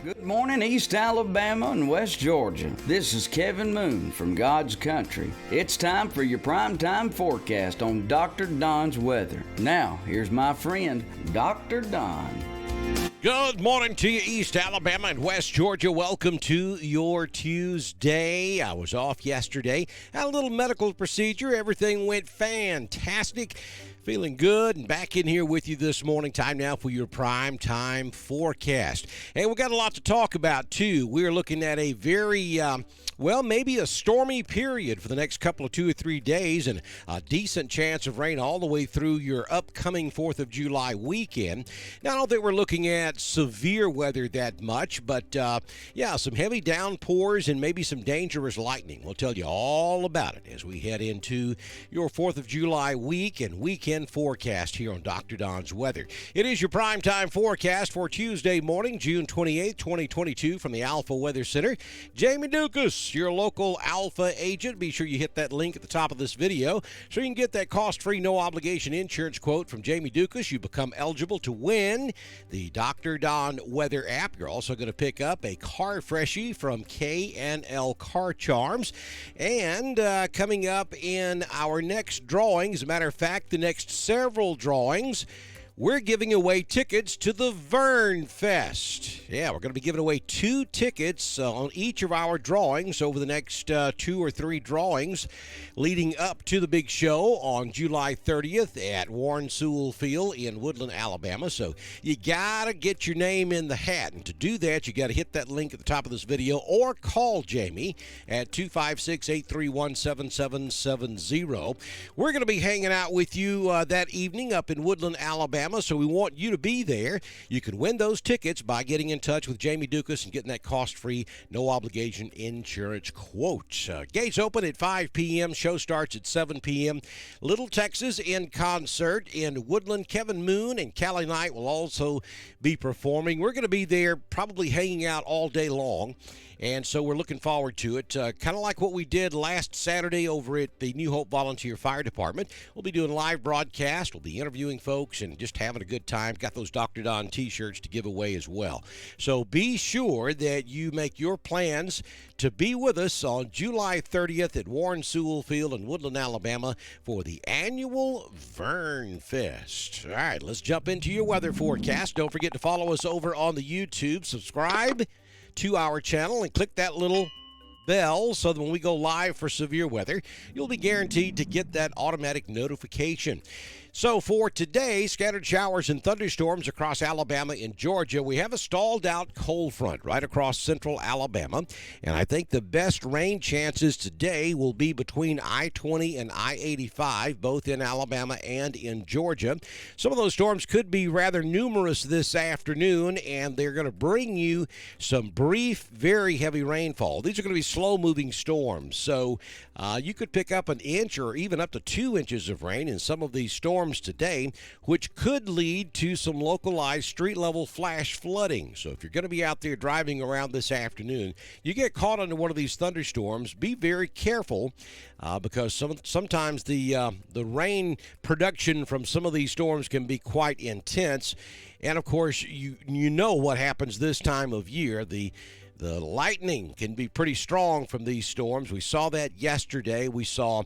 Good morning, East Alabama and West Georgia. This is Kevin Moon from God's Country. It's time for your primetime forecast on Dr. Don's weather. Now, here's my friend, Dr. Don. Good morning to you, East Alabama and West Georgia. Welcome to your Tuesday. I was off yesterday, had a little medical procedure. Everything went fantastic. Feeling good and back in here with you this morning. Time now for your prime time forecast. And we got a lot to talk about, too. We're looking at a very, maybe a stormy period for the next couple of 2 or 3 days and a decent chance of rain all the way through your upcoming 4th of July weekend. Now, I don't think we're looking at severe weather that much, but, some heavy downpours and maybe some dangerous lightning. We'll tell you all about it as we head into your 4th of July week and weekend forecast here on Dr. Don's Weather. It is your primetime forecast for Tuesday morning, June 28th, 2022 from the Alpha Weather Center. Jamie Dukas, your local Alpha agent. Be sure you hit that link at the top of this video so you can get that cost-free, no-obligation insurance quote from Jamie Dukas. You become eligible to win the Dr. Don Weather app. You're also going to pick up a car freshie from K&L Car Charms. And coming up in our next drawing, as a matter of fact, the next several drawings, we're giving away tickets to the Vern Fest. Yeah, we're going to be giving away 2 tickets on each of our drawings over the next 2 or 3 drawings leading up to the big show on July 30th at Warren Sewell Field in Woodland, Alabama. So you got to get your name in the hat. And to do that, you got to hit that link at the top of this video or call Jamie at 256-831-7770. We're going to be hanging out with you that evening up in Woodland, Alabama. So we want you to be there. You can win those tickets by getting in touch with Jamie Dukas and getting that cost-free, no-obligation insurance quote. Gates open at 5 p.m. Show starts at 7 p.m. Little Texas in concert in Woodland. Kevin Moon and Callie Knight will also be performing. We're going to be there probably hanging out all day long. And so we're looking forward to it. Kind of like what we did last Saturday over at the New Hope Volunteer Fire Department. We'll be doing live broadcast. We'll be interviewing folks and just having a good time. Got those Dr. Don t-shirts to give away as well. So be sure that you make your plans to be with us on July 30th at Warren Sewell Field in Woodland, Alabama for the annual Vern Fest. All right, let's jump into your weather forecast. Don't forget to follow us over on the YouTube. Subscribe to our channel and click that little bell so that when we go live for severe weather, you'll be guaranteed to get that automatic notification. So for today, scattered showers and thunderstorms across Alabama and Georgia. We have a stalled out cold front right across central Alabama. And I think the best rain chances today will be between I-20 and I-85, both in Alabama and in Georgia. Some of those storms could be rather numerous this afternoon, and they're going to bring you some brief, very heavy rainfall. These are going to be slow-moving storms. So you could pick up an inch or even up to 2 inches of rain in some of these storms today, which could lead to some localized street-level flash flooding. So if you're going to be out there driving around this afternoon, you get caught under one of these thunderstorms, be very careful because sometimes the rain production from some of these storms can be quite intense. And, of course, you know what happens this time of year. The lightning can be pretty strong from these storms. We saw that yesterday. We saw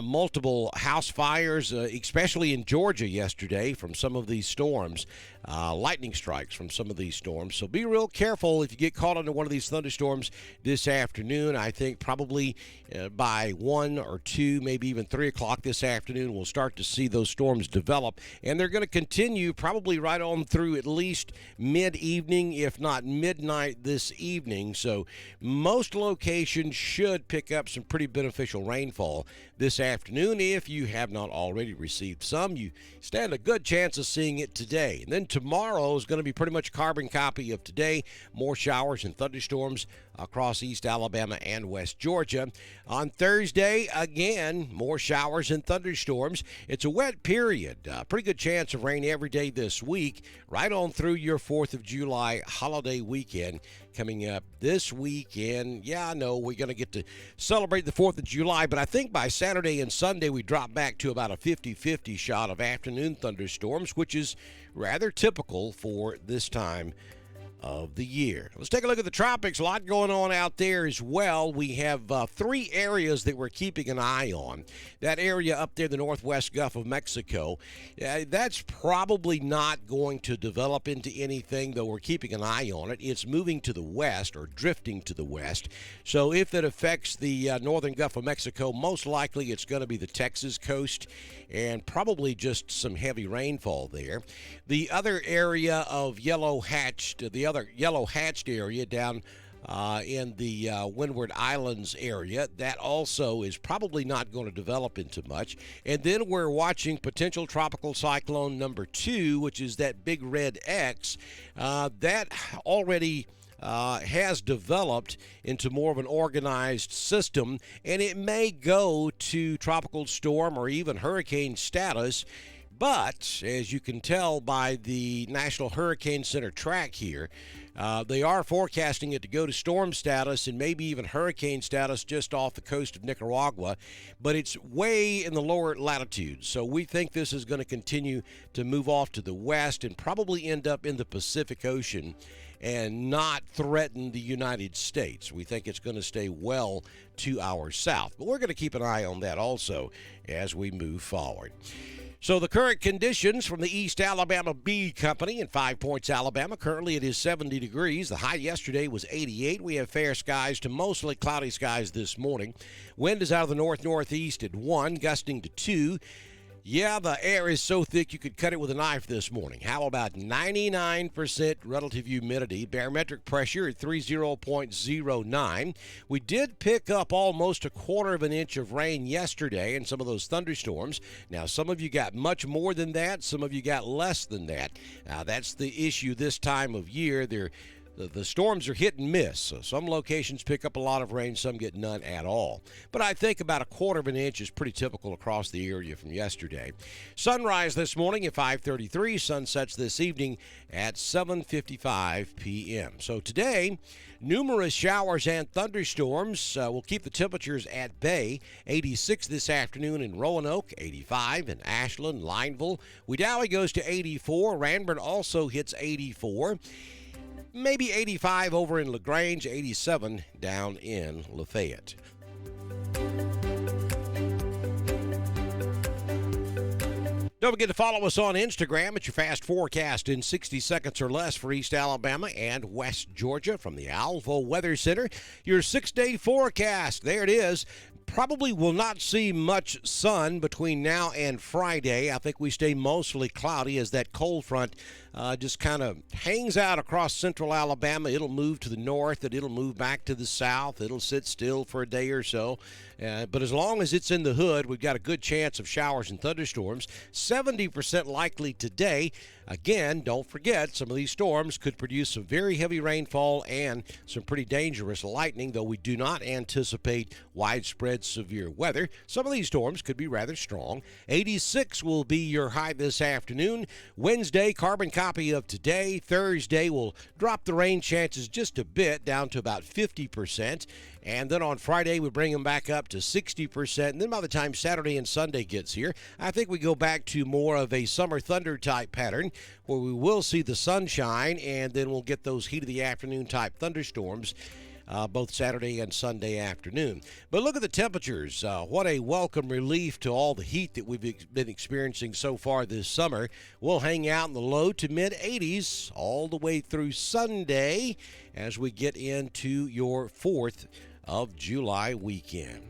multiple house fires, especially in Georgia yesterday from some of these storms, lightning strikes from some of these storms. So be real careful if you get caught under one of these thunderstorms this afternoon. I think probably by 1 or 2, maybe even 3 o'clock this afternoon, we'll start to see those storms develop. And they're going to continue probably right on through at least mid-evening, if not midnight this evening. So most locations should pick up some pretty beneficial rainfall this afternoon. If you have not already received some, you stand a good chance of seeing it today. And then tomorrow is going to be pretty much a carbon copy of today. More showers and thunderstorms across East Alabama and West Georgia. On Thursday, again, more showers and thunderstorms. It's a wet period. Pretty good chance of rain every day this week, right on through your 4th of July holiday weekend coming up this weekend. Yeah, I know we're going to get to celebrate the 4th of July, but I think by Saturday and Sunday we drop back to about a 50-50 shot of afternoon thunderstorms, which is rather typical for this time of the year. Let's take a look at the tropics. A lot going on out there as well. We have 3 areas that we're keeping an eye on. That area up there, the northwest Gulf of Mexico, that's probably not going to develop into anything, though we're keeping an eye on it. It's moving to the west or drifting to the west. So if it affects the northern Gulf of Mexico, most likely it's going to be the Texas coast and probably just some heavy rainfall there. The other area of the other yellow hatched area down in the Windward Islands area, that also is probably not going to develop into much. And then we're watching potential tropical cyclone number 2, which is that big red X. That already has developed into more of an organized system, and it may go to tropical storm or even hurricane status. But as you can tell by the National Hurricane Center track here, they are forecasting it to go to storm status and maybe even hurricane status just off the coast of Nicaragua, but it's way in the lower latitudes. So we think this is going to continue to move off to the west and probably end up in the Pacific Ocean and not threaten the United States. We think it's going to stay well to our south, but we're going to keep an eye on that also as we move forward. So the current conditions from the East Alabama Bee Company in 5 Points, Alabama. Currently it is 70 degrees. The high yesterday was 88. We have fair skies to mostly cloudy skies this morning. Wind is out of the north-northeast at 1, gusting to 2. Yeah, the air is so thick you could cut it with a knife this morning. How about 99% relative humidity? Barometric pressure at 30.09. We did pick up almost 1/4 of an inch of rain yesterday and some of those thunderstorms. Now, some of you got much more than that. Some of you got less than that. Now, that's the issue this time of year. The storms are hit and miss. So some locations pick up a lot of rain, some get none at all. But I think about 1/4 of an inch is pretty typical across the area from yesterday. Sunrise this morning at 5:33. Sunsets this evening at 7:55 p.m. So today, numerous showers and thunderstorms will keep the temperatures at bay. 86 this afternoon in Roanoke, 85 in Ashland, Lineville. Wedowee goes to 84. Ranburne also hits 84. Maybe 85 over in LaGrange, 87 down in Lafayette. Don't forget to follow us on Instagram at your fast forecast in 60 seconds or less for East Alabama and West Georgia from the Alvo Weather Center. Your 6-day forecast. There it is. Probably will not see much sun between now and Friday. I think we stay mostly cloudy as that cold front just kind of hangs out across central Alabama. It'll move to the north, and it'll move back to the south. It'll sit still for a day or so. But as long as it's in the hood, we've got a good chance of showers and thunderstorms. 70% likely today. Again, don't forget, some of these storms could produce some very heavy rainfall and some pretty dangerous lightning, though we do not anticipate widespread severe weather. Some of these storms could be rather strong. 86 will be your high this afternoon. Wednesday, carbon copy of today. Thursday will drop the rain chances just a bit, down to about 50%. And then on Friday, we bring them back up to 60%. And then by the time Saturday and Sunday gets here, I think we go back to more of a summer thunder type pattern where we will see the sunshine, and then we'll get those heat of the afternoon type thunderstorms both Saturday and Sunday afternoon. But look at the temperatures. What a welcome relief to all the heat that we've been experiencing so far this summer. We'll hang out in the low to mid 80s all the way through Sunday as we get into your 4th of July weekend.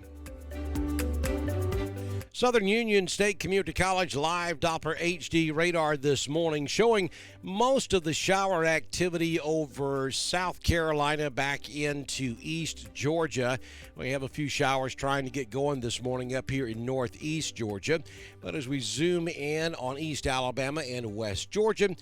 Southern Union State Community College live Doppler HD radar this morning showing most of the shower activity over South Carolina back into East Georgia. We have a few showers trying to get going this morning up here in Northeast Georgia. But as we zoom in on East Alabama and West Georgia,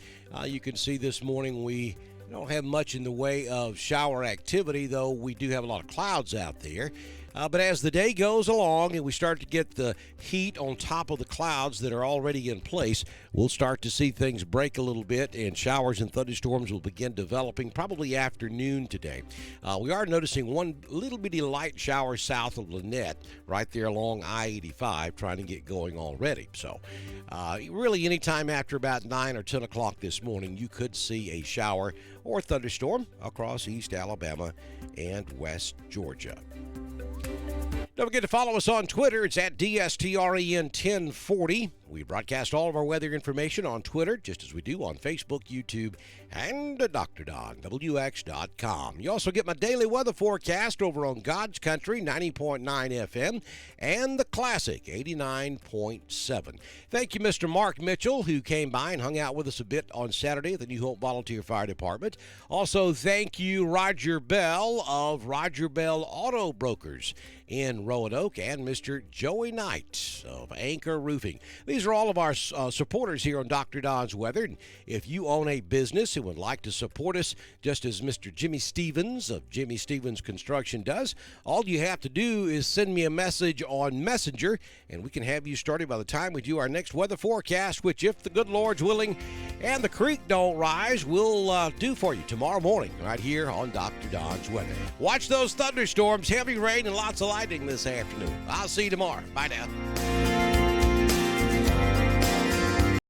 you can see this morning we don't have much in the way of shower activity, though we do have a lot of clouds out there. But as the day goes along and we start to get the heat on top of the clouds that are already in place, we'll start to see things break a little bit, and showers and thunderstorms will begin developing probably afternoon today. We are noticing one little bitty light shower south of Lynette, right there along I-85, trying to get going already. So really anytime after about 9 or 10 o'clock this morning, you could see a shower or thunderstorm across East Alabama and West Georgia. Don't forget to follow us on Twitter. It's at DSTREN1040. We broadcast all of our weather information on Twitter, just as we do on Facebook, YouTube, and DrDonWX.com. You also get my daily weather forecast over on God's Country, 90.9 FM, and the Classic, 89.7. Thank you, Mr. Mark Mitchell, who came by and hung out with us a bit on Saturday at the New Hope Volunteer Fire Department. Also, thank you, Roger Bell of Roger Bell Auto Brokers in Roanoke, and Mr. Joey Knight of Anchor Roofing. These are all of our supporters here on Dr. Don's Weather. And if you own a business and would like to support us, just as Mr. Jimmy Stevens of Jimmy Stevens Construction does, all you have to do is send me a message on Messenger, and we can have you started by the time we do our next weather forecast, which, if the good Lord's willing and the creek don't rise, we'll do for you tomorrow morning right here on Dr. Don's Weather. Watch those thunderstorms, heavy rain, and lots of lightning this afternoon. I'll see you tomorrow. Bye now.